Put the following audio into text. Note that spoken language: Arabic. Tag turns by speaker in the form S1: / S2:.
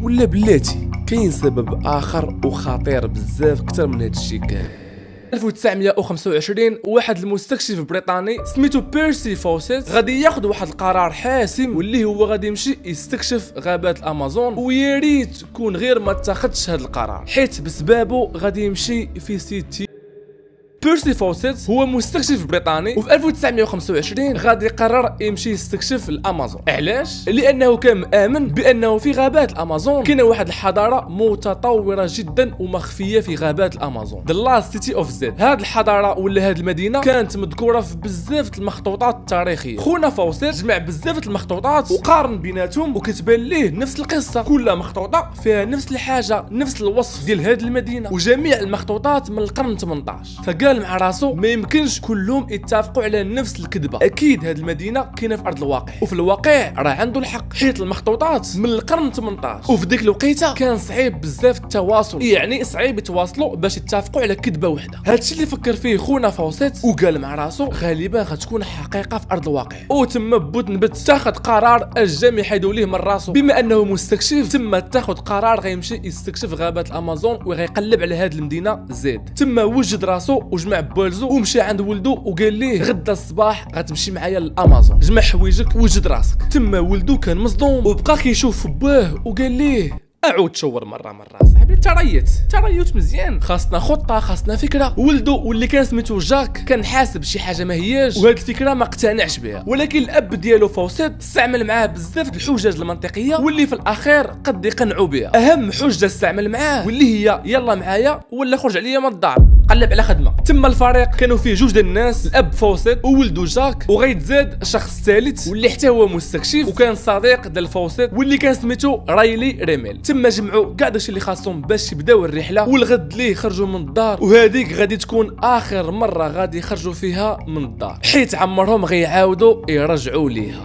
S1: ولا بلاتي كاين سبب اخر وخطير بزاف اكثر من هذا الشيء كامل. 1925 واحد المستكشف بريطاني سميتو بيرسي فوسيت غادي ياخذ واحد القرار حاسم، واللي هو غادي يمشي يستكشف غابات الامازون، ويا ريت كون غير ما اتخذش هذا القرار حيت بسببه غادي يمشي في سيتي. بيرسي فوسيت هو مستكشف بريطاني، وفي 1925 غادي يقرر يمشي يستكشف الامازون. علاش؟ لانه كان مآمن بانه في غابات الامازون كاينه واحد الحضاره متطوره جدا ومخفيه في غابات الامازون، The Lost City of Z. هاد الحضاره ولا هاد المدينه كانت مذكوره في بزاف المخطوطات التاريخيه. خونا فوسيت جمع بزاف المخطوطات وقارن بيناتهم، وكتبان ليه نفس القصه، كل مخطوطه فيها نفس الحاجه، نفس الوصف ديال هاد المدينه، وجميع المخطوطات من القرن 18. فقال مع راسو ما يمكنش كلهم يتفقوا على نفس الكذبه، اكيد هاد المدينه كاينه في ارض الواقع، وفي الواقع راه عنده الحق حيت المخطوطات من القرن 18، وفي ديك الوقيته كان صعيب بزاف التواصل، يعني صعيب يتواصلوا باش يتفقوا على كذبه وحده. هادشي اللي فكر فيه خونا فوسيت، وقال مع راسو غالبا غتكون حقيقه في ارض الواقع، وتم بوت نبت اتخذ قرار الجميع يحيدوا ليه من راسو، بما انه مستكشف تم اتخذ قرار غيمشي يستكشف غابات الامازون وغيقلب على هاد المدينه زيد. تم وجد راسو وجمع بوالزو ومشى عند ولدو وقال ليه غدا الصباح غتمشي معايا للامازون، جمع حوايجك وجد راسك. تم ولدو كان مصدوم وبقى كيشوف باه وقال ليه اعود شور مره صاحبي، تريت مزيان، خاصنا خطه، خاصنا فكره. ولدو واللي كان سميتو جاك كان حاسب شي حاجه ما هياش، وهاد الفكره ما اقتنعش بها، ولكن الاب ديالو فوسيت استعمل معاه بزاف الحجج المنطقيه واللي في الاخير قد يقنعوا بها. اهم حجه استعمل معاه واللي هي يلا معايا ولا خرج عليا من الدار، قلب على خدمه. تم الفريق كانوا فيه جوج ديال الناس، الاب فوسيت وولدو جاك، وغيتزاد الشخص الثالث واللي حتى هو مستكشف وكان صديق ديال فوسيت واللي كان سميتو رايلي ريميل. تم جمعوا كاع داكشي اللي خاصهم باش يبداو الرحله، والغد ليه خرجوا من الدار، وهذيك غادي تكون اخر مره غادي يخرجوا فيها من الدار حيت عمرهم غيعاودوا يرجعوا ليها.